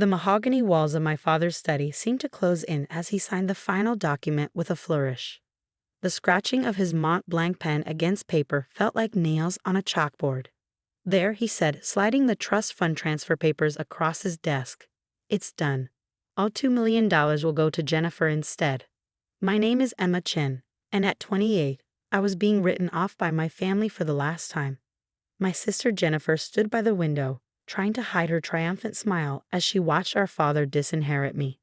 The mahogany walls of my father's study seemed to close in as he signed the final document with a flourish. The scratching of his Mont Blanc pen against paper felt like nails on a chalkboard. There, he said, sliding the trust fund transfer papers across his desk. It's done. All $2 million will go to Jennifer instead. My name is Emma Chen, and at 28, I was being written off by my family for the last time. My sister Jennifer stood by the window, trying to hide her triumphant smile as she watched our father disinherit me.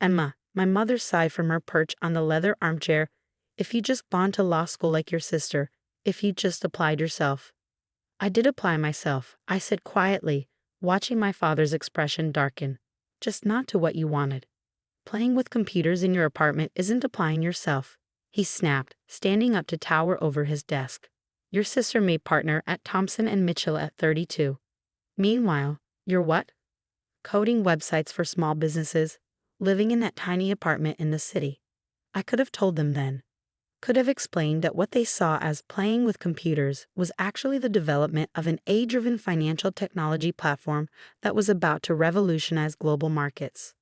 Emma, my mother sighed from her perch on the leather armchair, if you just gone to law school like your sister, if you just applied yourself. I did apply myself, I said quietly, watching my father's expression darken. Just not to what you wanted. Playing with computers in your apartment isn't applying yourself, he snapped, standing up to tower over his desk. Your sister made partner at Thompson and Mitchell at 32. Meanwhile, you're what? Coding websites for small businesses, living in that tiny apartment in the city. I could have told them then. Could have explained that what they saw as playing with computers was actually the development of an AI-driven financial technology platform that was about to revolutionize global markets.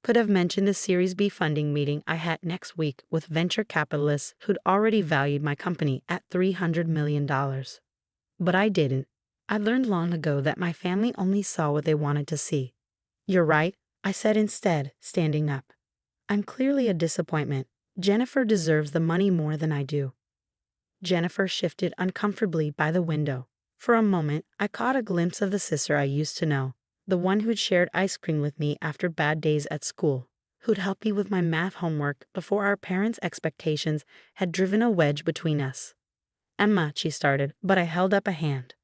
Could have mentioned the Series B funding meeting I had next week with venture capitalists who'd already valued my company at $300 million. But I didn't. I learned long ago that my family only saw what they wanted to see. You're right, I said instead, standing up. I'm clearly a disappointment. Jennifer deserves the money more than I do. Jennifer shifted uncomfortably by the window. For a moment, I caught a glimpse of the sister I used to know, the one who'd shared ice cream with me after bad days at school, who'd helped me with my math homework before our parents' expectations had driven a wedge between us. Emma, she started, but I held up a hand.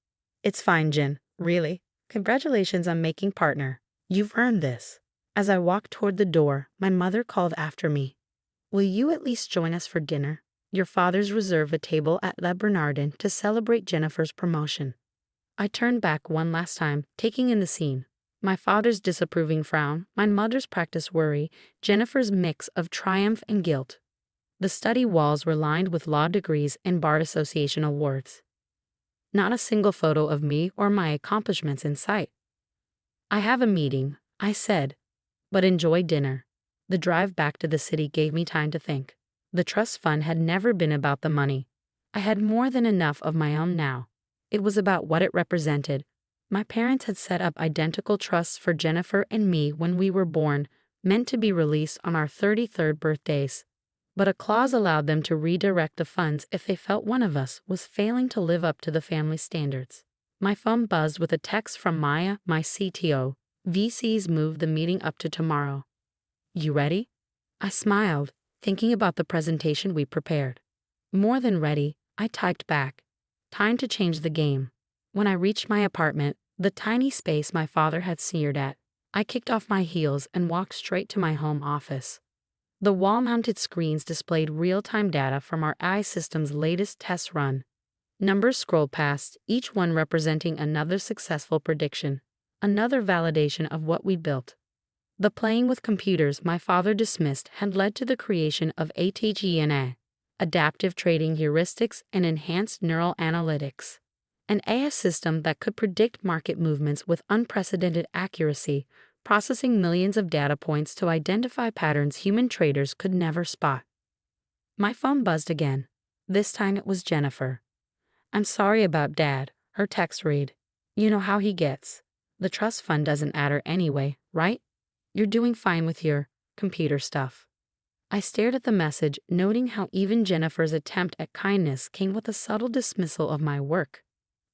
It's fine, Jen, really. Congratulations on making partner. You've earned this. As I walked toward the door, my mother called after me. Will you at least join us for dinner? Your father's reserved a table at Le Bernardin to celebrate Jennifer's promotion. I turned back one last time, taking in the scene. My father's disapproving frown, my mother's practiced worry, Jennifer's mix of triumph and guilt. The study walls were lined with law degrees and bar association awards. Not a single photo of me or my accomplishments in sight. I have a meeting, I said, but enjoy dinner. The drive back to the city gave me time to think. The trust fund had never been about the money. I had more than enough of my own now. It was about what it represented. My parents had set up identical trusts for Jennifer and me when we were born, meant to be released on our 33rd birthdays. But a clause allowed them to redirect the funds if they felt one of us was failing to live up to the family standards. My phone buzzed with a text from Maya, my CTO. VCs moved the meeting up to tomorrow. You ready? I smiled, thinking about the presentation we prepared. More than ready, I typed back. Time to change the game. When I reached my apartment, the tiny space my father had sneered at, I kicked off my heels and walked straight to my home office. The wall-mounted screens displayed real-time data from our AI system's latest test run. Numbers scrolled past, each one representing another successful prediction, another validation of what we built. The playing with computers my father dismissed had led to the creation of aita, adaptive trading heuristics and enhanced neural analytics, an AI system that could predict market movements with unprecedented accuracy, processing millions of data points to identify patterns human traders could never spot. My phone buzzed again. This time it was Jennifer. I'm sorry about Dad, her text read. You know how he gets. The trust fund doesn't matter anyway, right? You're doing fine with your computer stuff. I stared at the message, noting how even Jennifer's attempt at kindness came with a subtle dismissal of my work.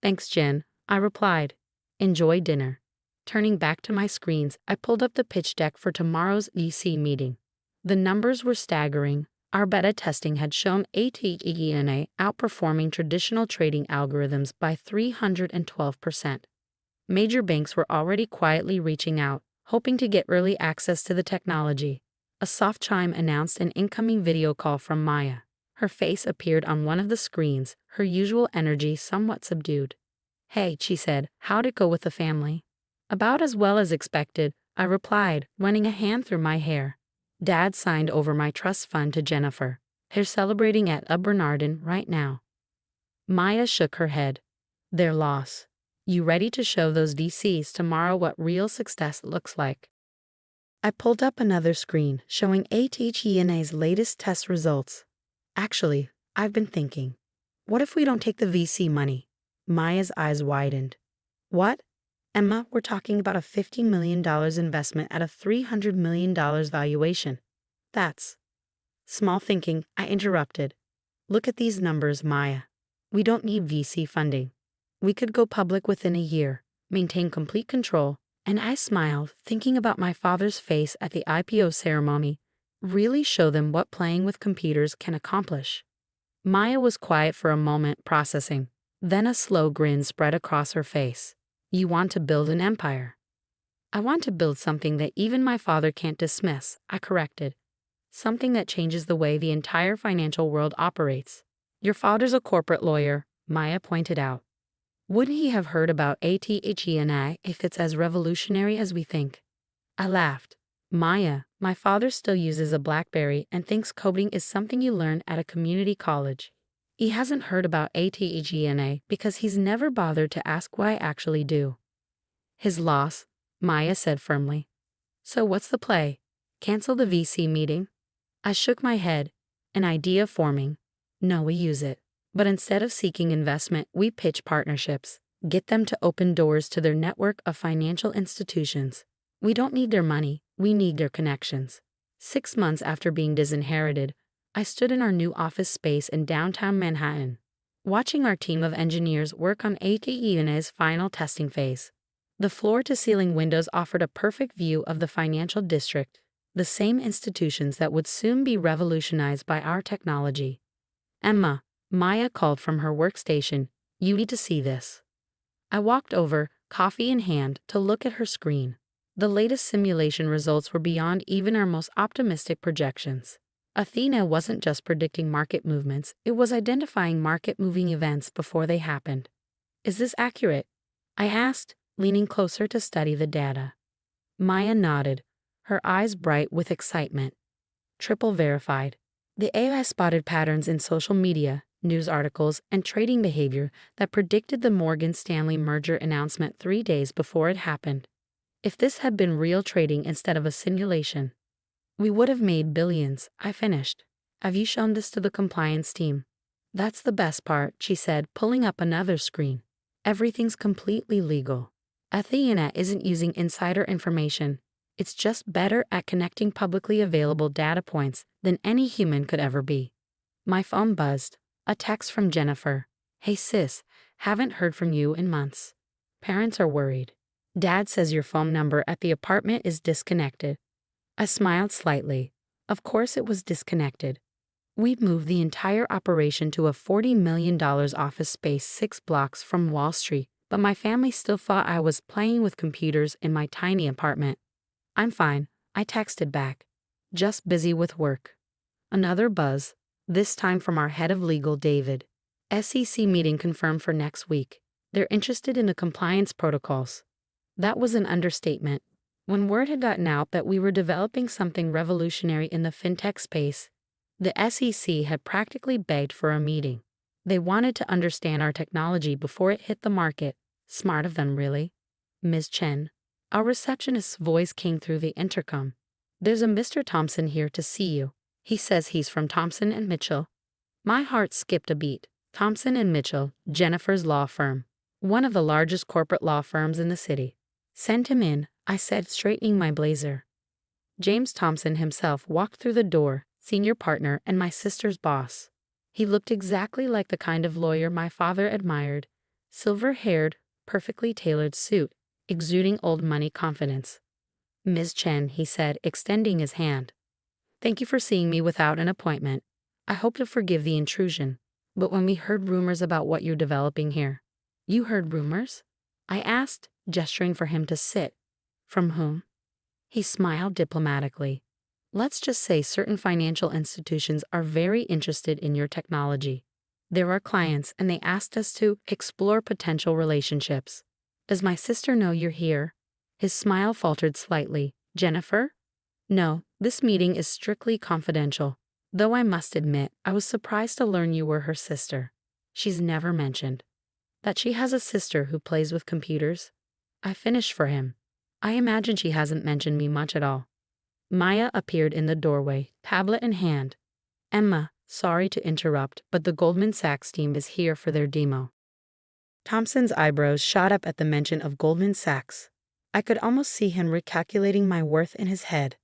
Thanks, Jen, I replied. Enjoy dinner. Turning back to my screens, I pulled up the pitch deck for tomorrow's EC meeting. The numbers were staggering. Our beta testing had shown aita outperforming traditional trading algorithms by 312%. Major banks were already quietly reaching out, hoping to get early access to the technology. A soft chime announced an incoming video call from Maya. Her face appeared on one of the screens, her usual energy somewhat subdued. Hey, she said, how'd it go with the family? About as well as expected, I replied, running a hand through my hair. Dad signed over my trust fund to Jennifer. They're celebrating at Le Bernardin right now. Maya shook her head. Their loss. You ready to show those VCs tomorrow what real success looks like? I pulled up another screen showing ATHENA's latest test results. Actually, I've been thinking, what if we don't take the VC money? Maya's eyes widened. What? Emma, we're talking about a $50 million investment at a $300 million valuation. That's small thinking, I interrupted. Look at these numbers, Maya. We don't need VC funding. We could go public within a year, maintain complete control, and I smiled, thinking about my father's face at the IPO ceremony. Really show them what playing with computers can accomplish. Maya was quiet for a moment, processing. Then a slow grin spread across her face. You want to build an empire. I want to build something that even my father can't dismiss, I corrected. Something that changes the way the entire financial world operates. Your father's a corporate lawyer, Maya pointed out. Wouldn't he have heard about ATHENI if it's as revolutionary as we think? I laughed. Maya, my father still uses a BlackBerry and thinks coding is something you learn at a community college. He hasn't heard about ATHENA because he's never bothered to ask what I actually do. His loss, Maya said firmly. So what's the play? Cancel the VC meeting? I shook my head, an idea forming. No, we use it. But instead of seeking investment, we pitch partnerships, get them to open doors to their network of financial institutions. We don't need their money, we need their connections. 6 months after being disinherited, I stood in our new office space in downtown Manhattan, watching our team of engineers work on ATENA's final testing phase. The floor-to-ceiling windows offered a perfect view of the financial district, the same institutions that would soon be revolutionized by our technology. Emma, Maya called from her workstation, you need to see this. I walked over, coffee in hand, to look at her screen. The latest simulation results were beyond even our most optimistic projections. Athena wasn't just predicting market movements, it was identifying market-moving events before they happened. Is this accurate? I asked, leaning closer to study the data. Maya nodded, her eyes bright with excitement. Triple verified. The AI spotted patterns in social media, news articles, and trading behavior that predicted the Morgan Stanley merger announcement 3 days before it happened. If this had been real trading instead of a simulation, we would have made billions, I finished. Have you shown this to the compliance team? That's the best part, she said, pulling up another screen. Everything's completely legal. Athena isn't using insider information. It's just better at connecting publicly available data points than any human could ever be. My phone buzzed. A text from Jennifer. Hey sis, haven't heard from you in months. Parents are worried. Dad says your phone number at the apartment is disconnected. I smiled slightly. Of course it was disconnected. We'd moved the entire operation to a $40 million office space 6 blocks from Wall Street, but my family still thought I was playing with computers in my tiny apartment. I'm fine, I texted back. Just busy with work. Another buzz, this time from our head of legal, David. SEC meeting confirmed for next week. They're interested in the compliance protocols. That was an understatement. When word had gotten out that we were developing something revolutionary in the fintech space, the SEC had practically begged for a meeting. They wanted to understand our technology before it hit the market. Smart of them, really. Ms. Chen. Our receptionist's voice came through the intercom. There's a Mr. Thompson here to see you. He says he's from Thompson and Mitchell. My heart skipped a beat. Thompson and Mitchell, Jennifer's law firm. One of the largest corporate law firms in the city. Send him in, I said, straightening my blazer. James Thompson himself walked through the door, senior partner and my sister's boss. He looked exactly like the kind of lawyer my father admired. Silver-haired, perfectly tailored suit, exuding old money confidence. Ms. Chen, he said, extending his hand. Thank you for seeing me without an appointment. I hope to forgive the intrusion. But when we heard rumors about what you're developing here. You heard rumors? I asked, gesturing for him to sit. From whom? He smiled diplomatically. Let's just say certain financial institutions are very interested in your technology. They're our clients and they asked us to explore potential relationships. Does my sister know you're here? His smile faltered slightly. Jennifer? No, this meeting is strictly confidential. Though I must admit, I was surprised to learn you were her sister. She's never mentioned that she has a sister who plays with computers. I finished for him. I imagine she hasn't mentioned me much at all. Maya appeared in the doorway, tablet in hand. Emma, sorry to interrupt, but the Goldman Sachs team is here for their demo. Thompson's eyebrows shot up at the mention of Goldman Sachs. I could almost see him recalculating my worth in his head.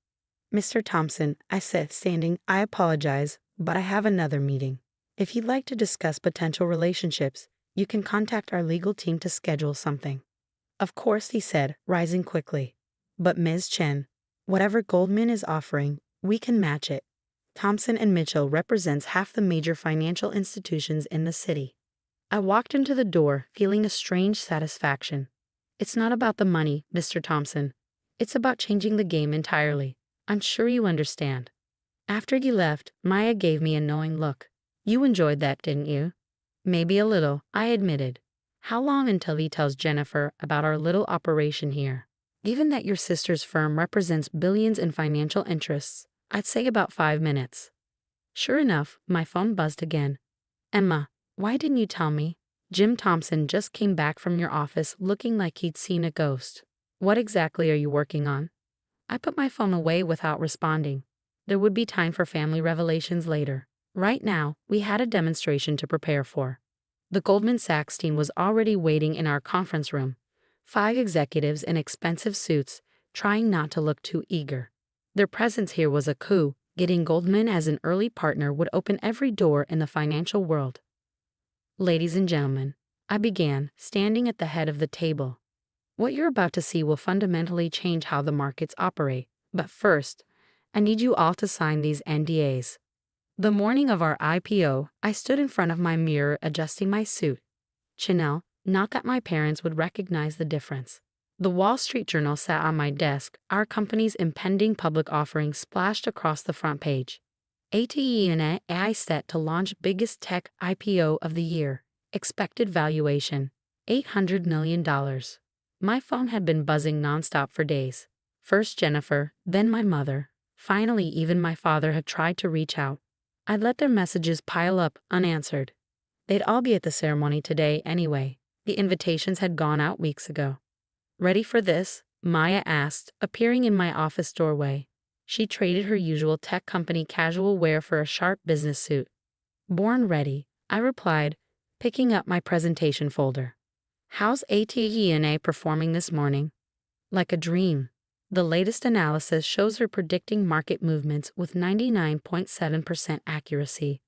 Mr. Thompson, I said, standing, I apologize, but I have another meeting. If you'd like to discuss potential relationships, you can contact our legal team to schedule something. Of course, he said, rising quickly. But Ms. Chen, whatever Goldman is offering, we can match it. Thompson and Mitchell represents half the major financial institutions in the city. I walked into the door, feeling a strange satisfaction. It's not about the money, Mr. Thompson. It's about changing the game entirely. I'm sure you understand. After you left, Maya gave me a knowing look. You enjoyed that, didn't you? Maybe a little, I admitted. How long until he tells Jennifer about our little operation here? Given that your sister's firm represents billions in financial interests, I'd say about 5 minutes. Sure enough, my phone buzzed again. Emma, why didn't you tell me? Jim Thompson just came back from your office looking like he'd seen a ghost. What exactly are you working on? I put my phone away without responding. There would be time for family revelations later. Right now, we had a demonstration to prepare for. The Goldman Sachs team was already waiting in our conference room. 5 executives in expensive suits, trying not to look too eager. Their presence here was a coup. Getting Goldman as an early partner would open every door in the financial world. Ladies and gentlemen, I began, standing at the head of the table. What you're about to see will fundamentally change how the markets operate. But first, I need you all to sign these NDAs. The morning of our IPO, I stood in front of my mirror adjusting my suit. Chanel, not that my parents would recognize the difference. The Wall Street Journal sat on my desk, our company's impending public offering splashed across the front page. ATE and AI set to launch biggest tech IPO of the year. Expected valuation, $800 million. My phone had been buzzing nonstop for days. First Jennifer, then my mother. Finally, even my father had tried to reach out. I'd let their messages pile up, unanswered. They'd all be at the ceremony today anyway. The invitations had gone out weeks ago. Ready for this? Maya asked, appearing in my office doorway. She traded her usual tech company casual wear for a sharp business suit. Born ready, I replied, picking up my presentation folder. How's ATE&A performing this morning? Like a dream. The latest analysis shows her predicting market movements with 99.7% accuracy.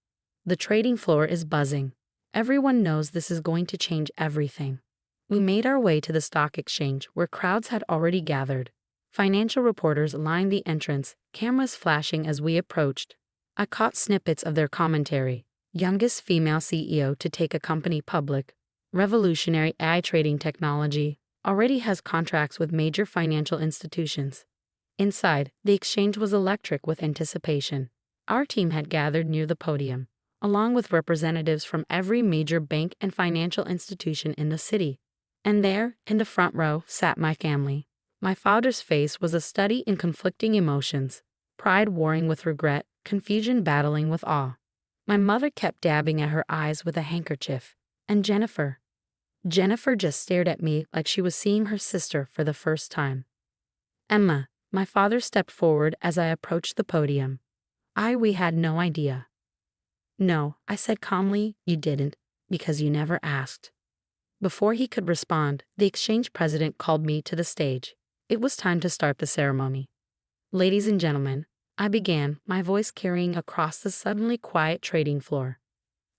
The trading floor is buzzing. Everyone knows this is going to change everything. We made our way to the stock exchange where crowds had already gathered. Financial reporters lined the entrance, cameras flashing as we approached. I caught snippets of their commentary. Youngest female CEO to take a company public. Revolutionary AI trading technology. Already has contracts with major financial institutions. Inside, the exchange was electric with anticipation. Our team had gathered near the podium, along with representatives from every major bank and financial institution in the city. And there, in the front row, sat my family. My father's face was a study in conflicting emotions, pride warring with regret, confusion battling with awe. My mother kept dabbing at her eyes with a handkerchief. And Jennifer just stared at me like she was seeing her sister for the first time. Emma, my father stepped forward as I approached the podium. We had no idea. No, I said calmly, you didn't, because you never asked. Before he could respond, the exchange president called me to the stage. It was time to start the ceremony. Ladies and gentlemen, I began, my voice carrying across the suddenly quiet trading floor.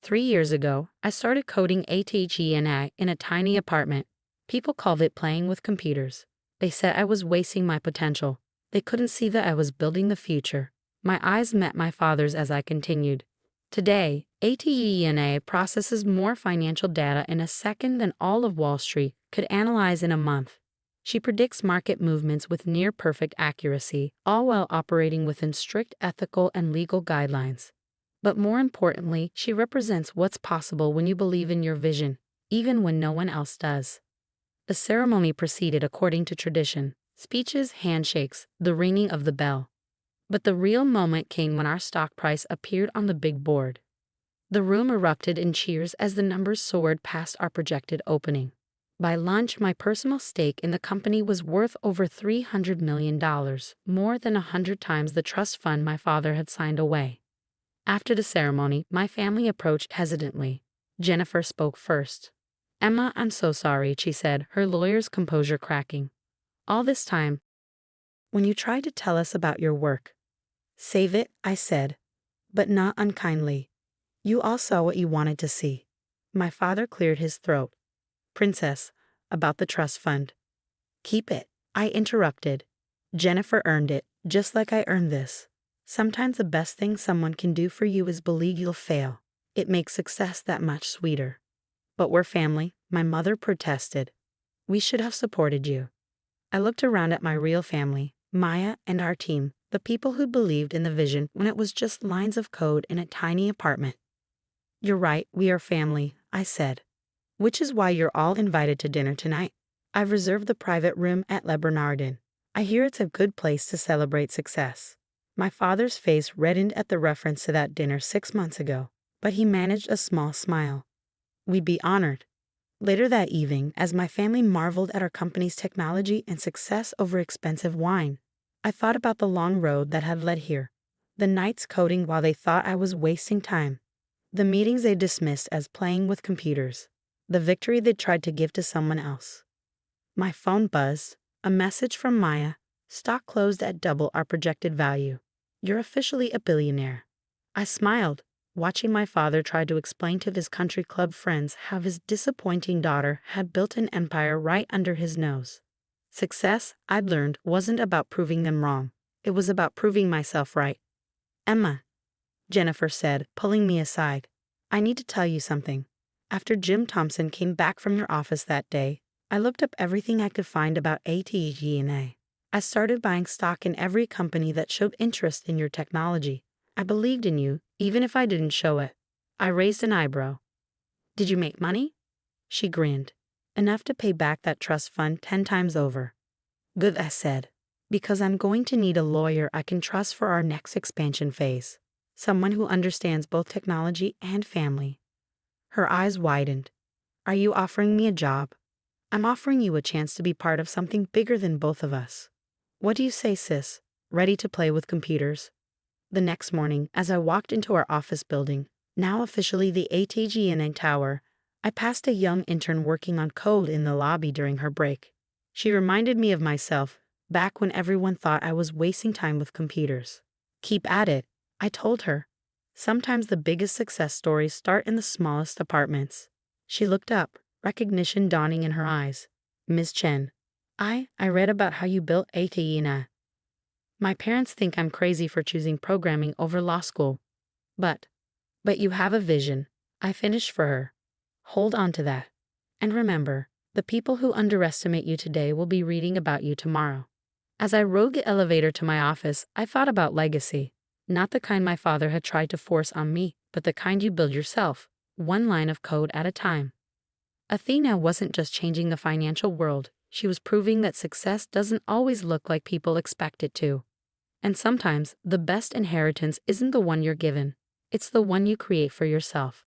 3 years ago, I started coding ATGNI in a tiny apartment. People called it playing with computers. They said I was wasting my potential. They couldn't see that I was building the future. My eyes met my father's as I continued. Today, ATGNI processes more financial data in a second than all of Wall Street could analyze in a month. She predicts market movements with near-perfect accuracy, all while operating within strict ethical and legal guidelines. But more importantly, she represents what's possible when you believe in your vision, even when no one else does. The ceremony proceeded according to tradition: speeches, handshakes, the ringing of the bell. But the real moment came when our stock price appeared on the big board. The room erupted in cheers as the numbers soared past our projected opening. By lunch, my personal stake in the company was worth over $300 million, more than 100 times the trust fund my father had signed away. After the ceremony, my family approached hesitantly. Jennifer spoke first. "Emma, I'm so sorry," she said, her lawyer's composure cracking. "All this time, when you tried to tell us about your work." "Save it," I said, but not unkindly. "You all saw what you wanted to see." My father cleared his throat. "Princess, about the trust fund." "Keep it," I interrupted. "Jennifer earned it, just like I earned this. Sometimes the best thing someone can do for you is believe you'll fail. It makes success that much sweeter." "But we're family," my mother protested. "We should have supported you." I looked around at my real family, Maya and our team, the people who believed in the vision when it was just lines of code in a tiny apartment. "You're right, we are family," I said. "Which is why you're all invited to dinner tonight. I've reserved the private room at Le Bernardin. I hear it's a good place to celebrate success." My father's face reddened at the reference to that dinner 6 months ago, but he managed a small smile. "We'd be honored." Later that evening, as my family marveled at our company's technology and success over expensive wine, I thought about the long road that had led here, the nights coding while they thought I was wasting time, the meetings they dismissed as playing with computers, the victory they tried to give to someone else. My phone buzzed, a message from Maya. "Stock closed at double our projected value. You're officially a billionaire." I smiled, watching my father try to explain to his country club friends how his disappointing daughter had built an empire right under his nose. Success, I'd learned, wasn't about proving them wrong. It was about proving myself right. "Emma," Jennifer said, pulling me aside, "I need to tell you something. After Jim Thompson came back from your office that day, I looked up everything I could find about aita. I started buying stock in every company that showed interest in your technology. I believed in you, even if I didn't show it." I raised an eyebrow. "Did you make money?" She grinned. "Enough to pay back that trust fund 10 times over." "Good," I said, "because I'm going to need a lawyer I can trust for our next expansion phase. Someone who understands both technology and family." Her eyes widened. "Are you offering me a job?" "I'm offering you a chance to be part of something bigger than both of us. What do you say, sis? Ready to play with computers?" The next morning, as I walked into our office building, now officially the ATGNA Tower, I passed a young intern working on code in the lobby during her break. She reminded me of myself, back when everyone thought I was wasting time with computers. "Keep at it," I told her. "Sometimes the biggest success stories start in the smallest apartments." She looked up, recognition dawning in her eyes. "Ms. Chen, I read about how you built aita. My parents think I'm crazy for choosing programming over law school. But you have a vision," I finished for her. "Hold on to that. And remember, the people who underestimate you today will be reading about you tomorrow." As I rode the elevator to my office, I thought about legacy. Not the kind my father had tried to force on me, but the kind you build yourself, one line of code at a time. Athena wasn't just changing the financial world, she was proving that success doesn't always look like people expect it to. And sometimes, the best inheritance isn't the one you're given, it's the one you create for yourself.